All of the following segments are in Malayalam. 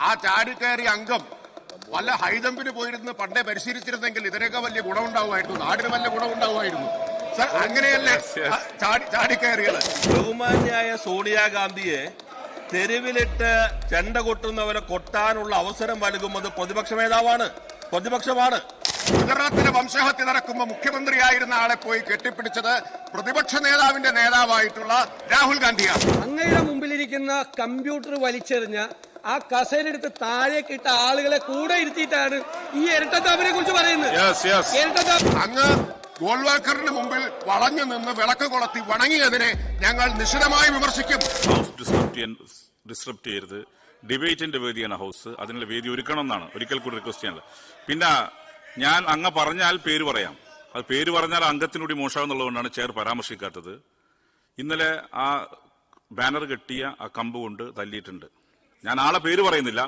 ആ ചാടിക്കയറിയ അംഗം വല്ല ഹൈജമ്പിന് പോയിരുന്ന് പണ്ടേ പരിശീലിച്ചിരുന്നെങ്കിൽ ഇതിനൊക്കെ വലിയ ഗുണമുണ്ടാവുമായിരുന്നു, നാടിന് വലിയ ഗുണമുണ്ടാവുമായിരുന്നു. സർ, അങ്ങനെയല്ലേ ചാടിക്കയറിയത്? ബഹുമാന്യായ സോണിയാഗാന്ധിയെ തെരുവിലിട്ട് ചെണ്ട കൊട്ടുന്നവരെ കൊട്ടാനുള്ള അവസരം നൽകുന്നത് പ്രതിപക്ഷ നേതാവാണ്, പ്രതിപക്ഷമാണ്. ഗുജറാത്തിലെ വംശഹത്യ നടക്കുമ്പോൾ മുഖ്യമന്ത്രിയായിരുന്ന ആളെ പോയി കെട്ടിപ്പിടിച്ചത് പ്രതിപക്ഷ നേതാവിന്റെ നേതാവായിട്ടുള്ള രാഹുൽ ഗാന്ധിയാണ്. അങ്ങയുടെ മുമ്പിലിരിക്കുന്ന കമ്പ്യൂട്ടർ വലിച്ചെറിഞ്ഞ ആ കസേരയെടുത്ത് താഴേക്കിട്ട ആളുകളെ കൂടെ ഇരുത്തിയിട്ടാണ് ഈ ഇരട്ടത്താപ്പിനെ കുറിച്ച് പറയുന്നത്. അങ്ങ് ഗോൾവാൾക്കറിന് മുമ്പിൽ വളഞ്ഞു നിന്ന് വിളക്ക് കൊളുത്തി വണങ്ങിയതിനെ ഞങ്ങൾ നിശിതമായി വിമർശിക്കും. ഡിസ്റപ്റ്റ് ചെയ്യരുത്. ഡിബേറ്റിന്റെ വേദിയാണ് ഹൗസ്, അതിനുള്ള വേദി ഒരുക്കണം എന്നാണ് ഒരിക്കൽ കൂടി റിക്വസ്റ്റ് ചെയ്യാനുള്ളത്. പിന്നെ ഞാൻ അങ്ങ് പറഞ്ഞാൽ പേര് പറയാം, അത് പേര് പറഞ്ഞാൽ അംഗത്തിനൂടി മോശമാകുന്നുള്ളതുകൊണ്ടാണ് ചെയർ പരാമർശിക്കാത്തത്. ഇന്നലെ ആ ബാനർ കെട്ടിയ ആ കമ്പ് കൊണ്ട് തല്ലിയിട്ടുണ്ട്. ഞാൻ ആളെ പേര് പറയുന്നില്ല.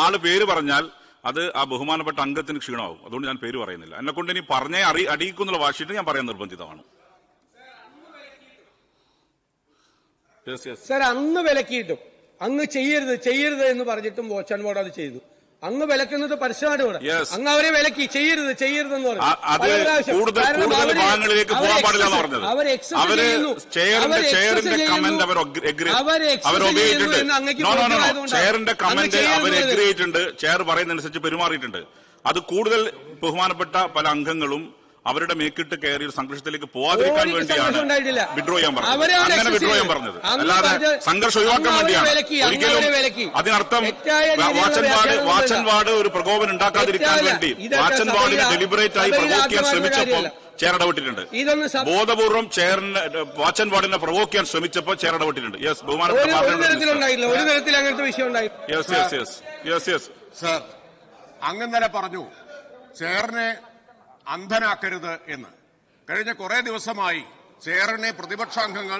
ആള് പേര് പറഞ്ഞാൽ അത് ആ ബഹുമാനപ്പെട്ട അംഗത്തിന് ക്ഷീണമാവും. അതുകൊണ്ട് ഞാൻ പേര് പറയുന്നില്ല. എന്നെ കൊണ്ട് ഇനി പറഞ്ഞേ അടിയിക്കുന്നുള്ള വാശിയിട്ട് ഞാൻ പറയാൻ നിർബന്ധിതമാണ്. സാർ, അങ്ങ് വിലക്കിയിട്ടും അങ്ങ് ചെയ്യരുത് എന്ന് പറഞ്ഞിട്ടും വാച്ച് ആൻഡ് വാർഡ് അത് ചെയ്തു. അങ്ങ് വിലക്കുന്നത് പരസ്യമായിട്ട് കൂടെ അങ്ങ് അവരെ വിലക്കി ചെയ്യരുതെന്ന് പറഞ്ഞു. അവർ എക്സസൈസ് ചെയ്യുന്നു. ചെയറിന്റെ കമന്റ് അവർ എഗ്രിയിട്ടുണ്ട്, ചെയർ പറയുന്നതനുസരിച്ച് പെരുമാറിയിട്ടുണ്ട്. അത് കൂടുതൽ ബഹുമാനപ്പെട്ട പല അംഗങ്ങളും അവരുടെ മേക്കിട്ട് കയറി സംഘർഷത്തിലേക്ക് പോവാതിരിക്കാൻ വേണ്ടിയാണ് വിഡ്രോ ചെയ്യാൻ പറഞ്ഞത്. അങ്ങനെ വിഡ്രോ ചെയ്യാൻ പറഞ്ഞത് അല്ലാതെ സംഘർഷം ഒഴിവാക്കാൻ വേണ്ടിയാണ്. ഒരിക്കലും അതിനർത്ഥം വാച്ചൻ വാർഡ് ഒരു പ്രകോപനം ഉണ്ടാക്കാതിരിക്കാൻ വേണ്ടി വാച്ചൻ വാർഡിനെ ഡെലിബറേറ്റ് ആയി പ്രൊവോക്ക് ചെയ്യാൻ ശ്രമിച്ചപ്പോൾ ചെയർ ഇടപെട്ടിട്ടുണ്ട്. ബോധപൂർവം ചെയറിന് വാച്ചൻ വാർഡിനെ പ്രൊവോക്ക് ചെയ്യാൻ ശ്രമിച്ചപ്പോൾ ചെയർ ഇടപെട്ടിട്ടുണ്ട്. യെസ്, ബഹുമാനപ്പെട്ട സർ, അങ്ങനെ പറഞ്ഞു ചെയറിനെ അന്ധനാക്കരുത് എന്ന്. കഴിഞ്ഞ കുറെ ദിവസമായി ചെയറിനെ പ്രതിപക്ഷാംഗങ്ങൾ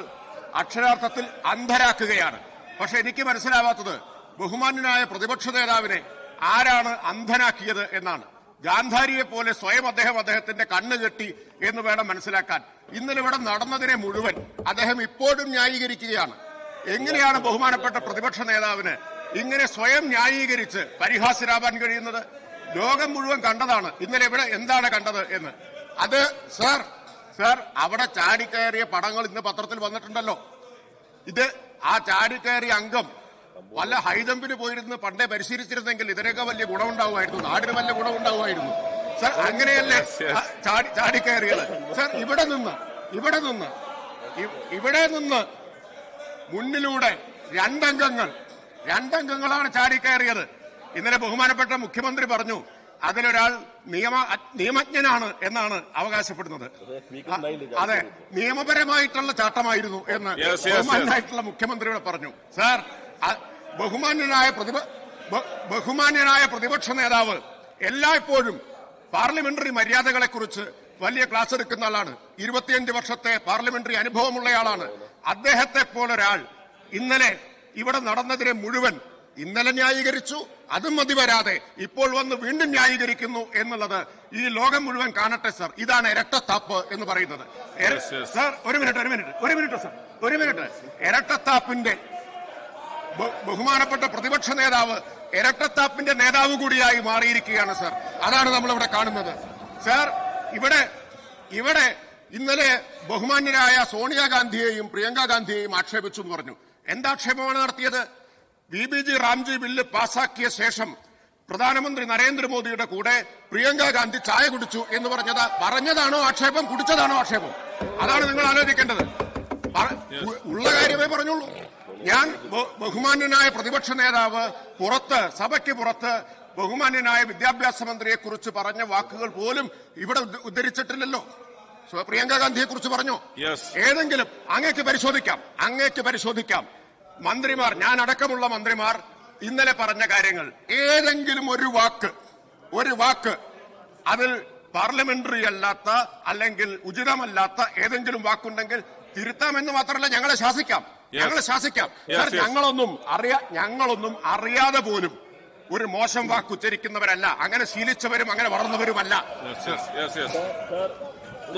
അക്ഷരാർത്ഥത്തിൽ അന്ധരാക്കുകയാണ്. പക്ഷെ എനിക്ക് മനസ്സിലാവാത്തത് ബഹുമാന്യനായ പ്രതിപക്ഷ നേതാവിനെ ആരാണ് അന്ധനാക്കിയത് എന്നാണ്. ഗാന്ധാരിയെ പോലെ സ്വയം അദ്ദേഹത്തിന്റെ കണ്ണ് കെട്ടി എന്ന് വേണം മനസ്സിലാക്കാൻ. ഇന്നലെ ഇവിടെ നടന്നതിനെ മുഴുവൻ അദ്ദേഹം ഇപ്പോഴും ന്യായീകരിക്കുകയാണ്. എങ്ങനെയാണ് ബഹുമാനപ്പെട്ട പ്രതിപക്ഷ നേതാവിന് ഇങ്ങനെ സ്വയം ന്യായീകരിച്ച് പരിഹാസ്യരാവാൻ കഴിയുന്നത്? ലോകം മുഴുവൻ കണ്ടതാണ് ഇന്നലെ ഇവിടെ എന്താണ് കണ്ടത് എന്ന്. അത് സർ അവിടെ ചാടിക്കയറിയ പടങ്ങൾ ഇന്ന് പത്രത്തിൽ വന്നിട്ടുണ്ടല്ലോ. ഇത് ആ ചാടിക്കയറിയ അംഗം വല്ല ഹൈജമ്പിന് പോയിരുന്ന് പണ്ടേ പരിശീലിച്ചിരുന്നെങ്കിൽ ഇതിനൊക്കെ വലിയ ഗുണമുണ്ടാവുമായിരുന്നു, നാടിന് വലിയ ഗുണമുണ്ടാവുമായിരുന്നു. സർ, അങ്ങനെയല്ലേ ചാടിക്കയറിയത്? സർ, ഇവിടെ നിന്ന് മുന്നിലൂടെ രണ്ടംഗങ്ങളാണ് ചാടിക്കയറിയത്. ഇന്നലെ ബഹുമാനപ്പെട്ട മുഖ്യമന്ത്രി പറഞ്ഞു അതിലൊരാൾ നിയമജ്ഞനാണ് എന്നാണ് അവകാശപ്പെടുന്നത്. അതെ, നിയമപരമായിട്ടുള്ള ചാട്ടമായിരുന്നു എന്ന് ബഹുമാനായിട്ടുള്ള മുഖ്യമന്ത്രിയോട് പറഞ്ഞു. സാർ, ബഹുമാന്യനായ പ്രതിപക്ഷ നേതാവ് എല്ലായ്പ്പോഴും പാർലമെന്ററി മര്യാദകളെക്കുറിച്ച് വലിയ ക്ലാസ് എടുക്കുന്ന ആളാണ്. 25 വർഷത്തെ പാർലമെന്ററി അനുഭവമുള്ളയാളാണ്. അദ്ദേഹത്തെ പോലൊരാൾ ഇന്നലെ ഇവിടെ നടന്നതിനെ മുഴുവൻ ഇന്നലെ ന്യായീകരിച്ചു, അതും മതി വരാതെ ഇപ്പോൾ വന്ന് വീണ്ടും ന്യായീകരിക്കുന്നു എന്നുള്ളത് ഈ ലോകം മുഴുവൻ കാണട്ടെ. സർ, ഇതാണ് ഇരട്ടത്താപ്പ് എന്ന് പറയുന്നത്. സർ, ഒരു മിനിറ്റ്. ഇരട്ടത്താപ്പിന്റെ ബഹുമാനപ്പെട്ട പ്രതിപക്ഷ നേതാവ് ഇരട്ടത്താപ്പിന്റെ നേതാവ് കൂടിയായി മാറിയിരിക്കുകയാണ്. സർ, അതാണ് നമ്മളിവിടെ കാണുന്നത്. സർ, ഇവിടെ ഇന്നലെ ബഹുമാന്യരായ സോണിയാഗാന്ധിയെയും പ്രിയങ്ക ഗാന്ധിയെയും ആക്ഷേപിച്ചു എന്ന് പറഞ്ഞു. എന്താക്ഷേപമാണ് നടത്തിയത്? BBG റാംജി ബില്ല് പാസാക്കിയ ശേഷം പ്രധാനമന്ത്രി നരേന്ദ്രമോദിയുടെ കൂടെ പ്രിയങ്ക ഗാന്ധി ചായ കുടിച്ചു എന്ന് പറഞ്ഞതാണോ ആക്ഷേപം, കുടിച്ചതാണോ ആക്ഷേപം? അതാണ് നിങ്ങൾ ആലോചിക്കേണ്ടത്. ഉള്ള കാര്യമേ പറഞ്ഞുള്ളൂ. ഞാൻ ബഹുമാന്യനായ പ്രതിപക്ഷ നേതാവ് സഭയ്ക്ക് പുറത്ത് ബഹുമാന്യനായ വിദ്യാഭ്യാസ മന്ത്രിയെ കുറിച്ച് പറഞ്ഞ വാക്കുകൾ പോലും ഇവിടെ ഉദ്ധരിച്ചിട്ടില്ലല്ലോ. പ്രിയങ്ക ഗാന്ധിയെ കുറിച്ച് പറഞ്ഞോ? ഏതെങ്കിലും അങ്ങേക്ക് പരിശോധിക്കാം. മന്ത്രിമാർ, ഞാൻ അടക്കമുള്ള മന്ത്രിമാർ ഇന്നലെ പറഞ്ഞ കാര്യങ്ങൾ ഏതെങ്കിലും ഒരു വാക്ക് അതിൽ പാർലമെന്ററി അല്ലാത്ത അല്ലെങ്കിൽ ഉചിതമല്ലാത്ത ഏതെങ്കിലും വാക്കുണ്ടെങ്കിൽ തിരുത്താമെന്ന് മാത്രമല്ല ഞങ്ങളെ ശാസിക്കാം. ഞങ്ങളൊന്നും അറിയാതെ പോലും ഒരു മോശം വാക്ക് ഉച്ചരിക്കുന്നവരല്ല, അങ്ങനെ ശീലിച്ചവരും അങ്ങനെ വളർന്നവരുമല്ല.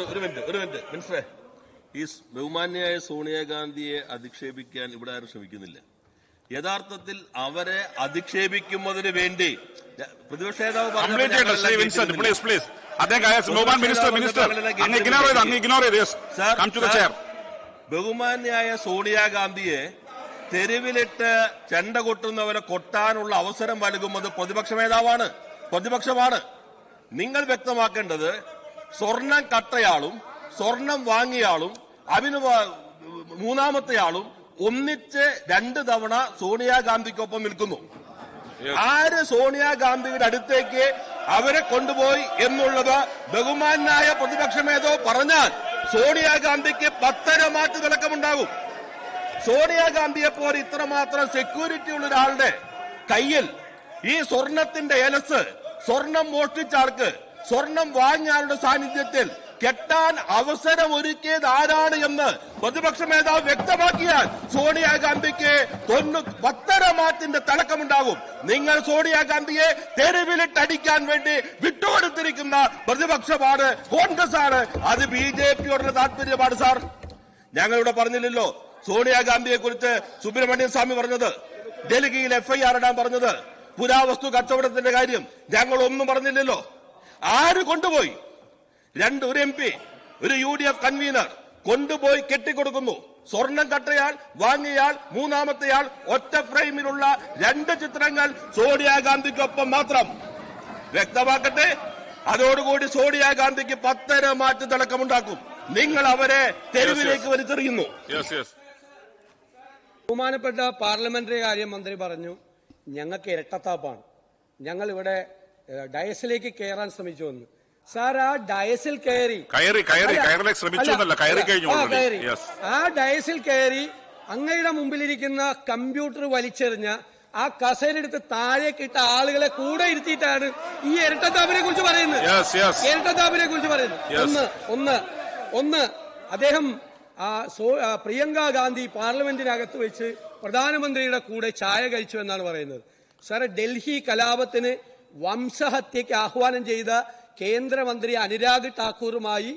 ഒരു മിനിറ്റ് മനസ്സിലായി. ഈ ബഹുമാന്യായ സോണിയാഗാന്ധിയെ അധിക്ഷേപിക്കാൻ ഇവിടെ ആരും ശ്രമിക്കുന്നില്ല. യഥാർത്ഥത്തിൽ അവരെ അധിക്ഷേപിക്കുന്നതിന് വേണ്ടി പ്രതിപക്ഷ നേതാവ് ബഹുമാന്യായ സോണിയാഗാന്ധിയെ തെരുവിലിട്ട് ചെണ്ട കൊട്ടുന്നവരെ കൊട്ടാനുള്ള അവസരം നൽകുന്നത് പ്രതിപക്ഷ നേതാവാണ്, പ്രതിപക്ഷമാണ്. നിങ്ങൾ വ്യക്തമാക്കേണ്ടത് സ്വർണം കട്ടയാളും സ്വർണം വാങ്ങിയാളും അതിന് മൂന്നാമത്തെയാളും ഒന്നിച്ച് 2 തവണ സോണിയാഗാന്ധിക്കൊപ്പം നിൽക്കുന്നു. ആര് സോണിയാഗാന്ധിയുടെ അടുത്തേക്ക് അവരെ കൊണ്ടുപോയി എന്നുള്ളത് ബഹുമാനായ പ്രതിപക്ഷ നേതാവ് പറഞ്ഞാൽ സോണിയാഗാന്ധിക്ക് 10 മാറ്റ് തിളക്കമുണ്ടാകും. സോണിയാഗാന്ധിയെ പോലെ ഇത്രമാത്രം സെക്യൂരിറ്റി ഉള്ള ഒരാളുടെ കയ്യിൽ ഈ സ്വർണത്തിന്റെ എലസ്, സ്വർണം മോഷ്ടിച്ച ആൾക്ക്, സ്വർണം വാങ്ങിയ ആളുടെ സാന്നിധ്യത്തിൽ കെട്ടാൻ അവസരം ഒരുക്കിയത് ആരാണ് എന്ന് പ്രതിപക്ഷ നേതാവ് വ്യക്തമാക്കിയാൽ സോണിയാഗാന്ധിക്ക് 10 മാറ്റിന്റെ തിളക്കമുണ്ടാകും. നിങ്ങൾ സോണിയാഗാന്ധിയെ തെരുവിലിട്ടടിക്കാൻ വേണ്ടി വിട്ടുകൊടുത്തിരിക്കുന്ന പ്രതിപക്ഷമാണ്, കോൺഗ്രസ് ആണ്. അത് BJPയോടുള്ള താല്പര്യമാണ് സാർ. ഞങ്ങളിവിടെ പറഞ്ഞില്ലല്ലോ സോണിയാഗാന്ധിയെ കുറിച്ച് സുബ്രഹ്മണ്യൻ സ്വാമി പറഞ്ഞത്, ഡൽഹിയിൽ FIR ഇടാൻ പറഞ്ഞത്, പുരാവസ്തു കച്ചവടത്തിന്റെ കാര്യം ഞങ്ങളൊന്നും പറഞ്ഞില്ലല്ലോ. ആര് കൊണ്ടുപോയി? ഒരു MP, ഒരു UDF കൺവീനർ കൊണ്ടുപോയി കെട്ടിക്കൊടുക്കുന്നു. സ്വർണം കട്ടയാൾ, വാങ്ങിയാൾ, മൂന്നാമത്തെയാൾ, ഒറ്റ ഫ്രെയിമിലുള്ള 2 ചിത്രങ്ങൾ സോണിയാഗാന്ധിക്കൊപ്പം മാത്രം. വ്യക്തമാക്കട്ടെ, അതോടുകൂടി സോണിയാഗാന്ധിക്ക് 10 മാറ്റ് തിളക്കമുണ്ടാക്കും. നിങ്ങൾ അവരെ തെരുവിലേക്ക് വലിച്ചെറിയുന്നു. ബഹുമാനപ്പെട്ട പാർലമെന്ററി കാര്യമന്ത്രി പറഞ്ഞു ഞങ്ങൾക്ക് ഇരട്ടത്താപ്പാണ്, ഞങ്ങൾ ഇവിടെ ഡയസിലേക്ക് കയറാൻ ശ്രമിച്ചു എന്ന്. സാർ, ആ ഡയസിൽ കയറി ആ ഡയസിൽ കയറി അങ്ങയുടെ മുമ്പിലിരിക്കുന്ന കമ്പ്യൂട്ടർ വലിച്ചെറിഞ്ഞ ആ കസേരയെടുത്ത് താഴേക്കിട്ട ആളുകളെ കൂടെ ഇരുത്തിയിട്ടാണ് ഈ ഇരട്ടത്താപ്പിനെ കുറിച്ച് പറയുന്നത്. ഇരട്ടത്താപ്പിനെ കുറിച്ച് പറയുന്നത് ഒന്ന് അദ്ദേഹം പ്രിയങ്ക ഗാന്ധി പാർലമെന്റിനകത്ത് വെച്ച് പ്രധാനമന്ത്രിയുടെ കൂടെ ചായ കഴിച്ചു എന്നാണ് പറയുന്നത്. സാറേ, ഡൽഹി കലാപത്തിന് വംശഹത്യയ്ക്ക് ആഹ്വാനം ചെയ്ത കേന്ദ്രമന്ത്രി അനുരാഗ് ഠാക്കൂറുമായി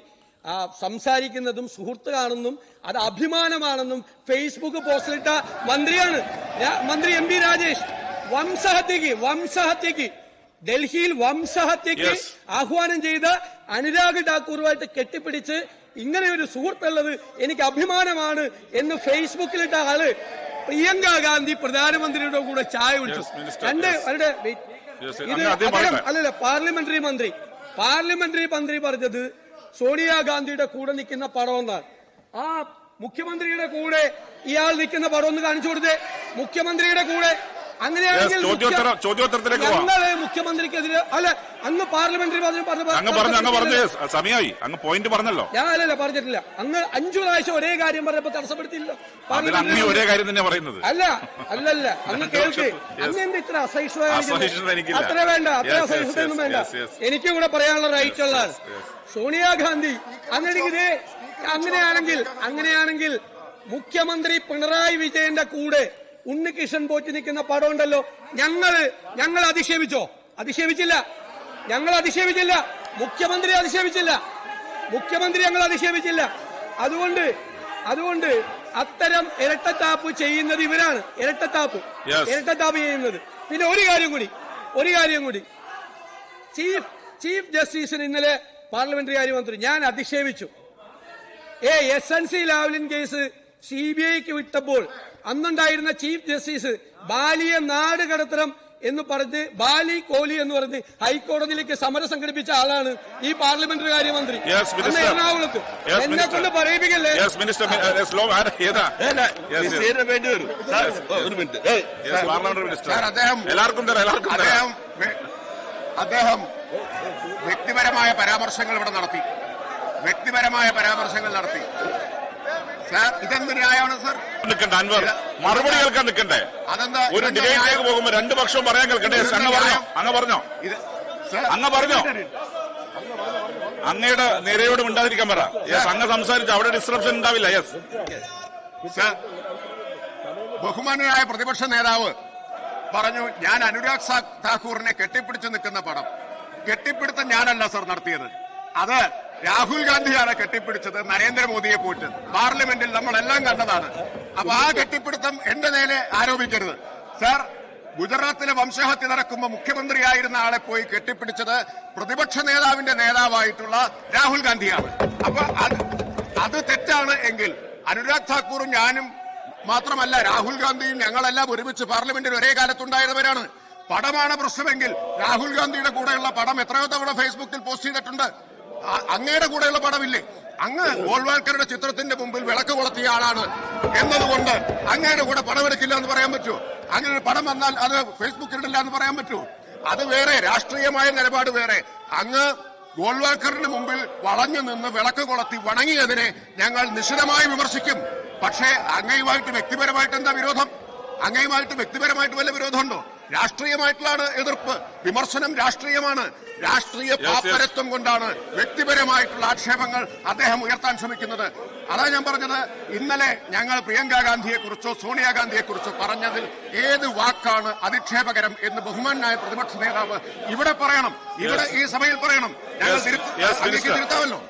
സംസാരിക്കുന്നതും സുഹൃത്ത് കാണുന്നതും അത് അഭിമാനമാണെന്നും ഫേസ്ബുക്ക് പോസ്റ്റിലിട്ട മന്ത്രിയാണ് മന്ത്രി MP രാജേഷ്. വംശഹത്യക്ക് ഡൽഹിയിൽ വംശഹത്യക്ക് ആഹ്വാനം ചെയ്ത അനുരാഗ് ഠാക്കൂറുമായിട്ട് കെട്ടിപ്പിടിച്ച് ഇങ്ങനെ ഒരു സുഹൃത്തുള്ളത് എനിക്ക് അഭിമാനമാണ് എന്ന് ഫേസ്ബുക്കിലിട്ട ആള് പ്രിയങ്ക ഗാന്ധി പ്രധാനമന്ത്രിയുടെ കൂടെ ചായ കുടിച്ചു. അല്ലല്ല, പാർലമെന്ററി മന്ത്രി പറഞ്ഞത് സോണിയാഗാന്ധിയുടെ കൂടെ നിൽക്കുന്ന പടം എന്നാണ്. ആ മുഖ്യമന്ത്രിയുടെ കൂടെ ഇയാൾ നിൽക്കുന്ന പടം ഒന്ന് കാണിച്ചു കൊടുത്തേ. മുഖ്യമന്ത്രിയുടെ കൂടെ അങ്ങനെയാണെങ്കിൽ ഞങ്ങള് മുഖ്യമന്ത്രിക്കെതിരെ അല്ല, അങ്ങ് പാർലമെന്ററി സമയമായി അങ്ങ് പോയിന്റ് പറഞ്ഞല്ലോ. ഞാനല്ല പറഞ്ഞിട്ടില്ല. അങ്ങ് 5 പ്രാവശ്യം ഒരേ കാര്യം പറഞ്ഞപ്പോ തടസ്സപ്പെടുത്തിയില്ല. ഒരേ കാര്യം തന്നെ പറയുന്നത് അല്ലല്ല, അങ്ങ് കേൾക്ക്. അങ്ങ് എന്ത് ഇത്ര അസഹിഷ്ണുത? അത്ര വേണ്ട, അത്ര അസഹിഷ്ണുതയൊന്നും വേണ്ട. എനിക്കും കൂടെ പറയാനുള്ള റൈറ്റ് ഉള്ളതാണ്. സോണിയാഗാന്ധി അങ്ങനെയാണെങ്കിൽ മുഖ്യമന്ത്രി പിണറായി വിജയന്റെ കൂടെ ഉണ്ണികൃഷ്ണൻ പോറ്റി നിൽക്കുന്ന പടം ഉണ്ടല്ലോ, ഞങ്ങൾ അധിക്ഷേപിച്ചില്ല. മുഖ്യമന്ത്രി ഞങ്ങൾ അധിക്ഷേപിച്ചില്ല. അതുകൊണ്ട് അത്തരം ഇരട്ടത്താപ്പ് ചെയ്യുന്നത് ഇവരാണ്. ഇരട്ടത്താപ്പ് ചെയ്യുന്നത്. പിന്നെ ഒരു കാര്യം കൂടി ചീഫ് ജസ്റ്റിസിന് ഇന്നലെ പാർലമെന്ററി കാര്യമന്ത്രി ഞാൻ അധിക്ഷേപിച്ചു. SNC ലാവ്ലിൻ കേസ് CBIക്ക് വിട്ടപ്പോൾ അന്നുണ്ടായിരുന്ന ചീഫ് ജസ്റ്റിസ് ബാലിയെ നാട് കടത്തണം എന്ന് പറഞ്ഞ് ബാലി കോഹ്ലി എന്ന് പറഞ്ഞ് ഹൈക്കോടതിയിലേക്ക് സമരം സംഘടിപ്പിച്ച ആളാണ് ഈ പാർലമെന്ററി കാര്യമന്ത്രി എറണാകുളത്ത്. എന്നെ കൊണ്ട് പറയിപ്പിക്കല്ലേ. അദ്ദേഹം വ്യക്തിപരമായ പരാമർശങ്ങൾ ഇവിടെ നടത്തി. സാർ, ഇതെന്ത് ന്യായമാണ് സാർ? മറുപടി കേൾക്കാൻ നിൽക്കണ്ടേ? അതെന്താ? ഒരു ഡിബേറ്റിലേക്ക് പോകുമ്പോ 2 പക്ഷവും പറയാൻ കേൾക്കണ്ടേ? അങ്ങ് പറഞ്ഞോ അങ്ങയുടെ നേരെയോട് മിണ്ടാതിരിക്കാൻ പറ. അങ്ങ് സംസാരിച്ചു, അവിടെ ഡിസ്ട്രപ്ഷൻ ഉണ്ടാവില്ല. സാർ, ബഹുമാനനായ പ്രതിപക്ഷ നേതാവ് പറഞ്ഞു ഞാൻ അനുരാഗ് ഠാക്കൂറിനെ കെട്ടിപ്പിടിച്ചു നിൽക്കുന്ന പടം. കെട്ടിപ്പിടുത്തം ഞാനല്ല സാർ നടത്തിയത്, അത് രാഹുൽ ഗാന്ധിയാണ് കെട്ടിപ്പിടിച്ചത് നരേന്ദ്രമോദിയെ പോയിട്ട്. പാർലമെന്റിൽ നമ്മളെല്ലാം കണ്ടതാണ്. അപ്പൊ ആ കെട്ടിപ്പിടുത്തം എന്റെ നേരെ ആരോപിക്കരുത് സാർ. ഗുജറാത്തിലെ വംശഹത്യ നടക്കുമ്പോൾ മുഖ്യമന്ത്രിയായിരുന്ന ആളെ പോയി കെട്ടിപ്പിടിച്ചത് പ്രതിപക്ഷ നേതാവിന്റെ നേതാവായിട്ടുള്ള രാഹുൽ ഗാന്ധിയാണ്. അപ്പൊ അത് തെറ്റാണ് എങ്കിൽ അനുരാഗ് ഠാക്കൂറും ഞാനും മാത്രമല്ല, രാഹുൽ ഗാന്ധിയും ഞങ്ങളെല്ലാം ഒരുമിച്ച് പാർലമെന്റിൽ ഒരേ കാലത്തുണ്ടായിരുന്നവരാണ്. പടമാണ് പ്രശ്നമെങ്കിൽ രാഹുൽ ഗാന്ധിയുടെ കൂടെയുള്ള പടം എത്രയോ തവണ ഫേസ്ബുക്കിൽ പോസ്റ്റ് ചെയ്തിട്ടുണ്ട്. അങ്ങയുടെ കൂടെയുള്ള പടമില്ലേ? അങ്ങ് ഗോൾവാൾക്കറുടെ ചിത്രത്തിന്റെ മുമ്പിൽ വിളക്ക് കൊളുത്തിയ ആളാണ് എന്നതുകൊണ്ട് അങ്ങയുടെ കൂടെ പടമെടുക്കില്ല എന്ന് പറയാൻ പറ്റുമോ? അങ്ങനെ ഒരു പടം വന്നാൽ അത് ഫേസ്ബുക്കിലിടില്ല എന്ന് പറയാൻ പറ്റുമോ? അത് വേറെ, രാഷ്ട്രീയമായ നിലപാട് വേറെ. അങ്ങ് ഗോൾവാൾക്കറിന് മുമ്പിൽ വളഞ്ഞു നിന്ന് വിളക്ക് കൊളുത്തി വണങ്ങിയതിനെ ഞങ്ങൾ നിശിതമായി വിമർശിക്കും. പക്ഷേ അങ്ങയുമായിട്ട് വ്യക്തിപരമായിട്ട് എന്താ വിരോധം? അങ്ങയുമായിട്ട് വ്യക്തിപരമായിട്ട് വല്ല വിരോധമുണ്ടോ? രാഷ്ട്രീയമായിട്ടുള്ളതാണ് എതിർപ്പ്. വിമർശനം രാഷ്ട്രീയമാണ്. രാഷ്ട്രീയ പാപ്പരത്വം കൊണ്ടാണ് വ്യക്തിപരമായിട്ടുള്ള ആക്ഷേപങ്ങൾ അദ്ദേഹം ഉയർത്താൻ ശ്രമിക്കുന്നത്. അതാ ഞാൻ പറഞ്ഞത്, ഇന്നലെ ഞങ്ങൾ പ്രിയങ്ക ഗാന്ധിയെക്കുറിച്ചോ സോണിയാഗാന്ധിയെക്കുറിച്ചോ പറഞ്ഞതിൽ ഏത് വാക്കാണ് അധിക്ഷേപകരം എന്ന് ബഹുമാനായ പ്രതിപക്ഷ നേതാവ് ഇവിടെ പറയണം, ഇവിടെ ഈ സഭയിൽ പറയണം. ഞങ്ങൾ തിരുത്താമല്ലോ.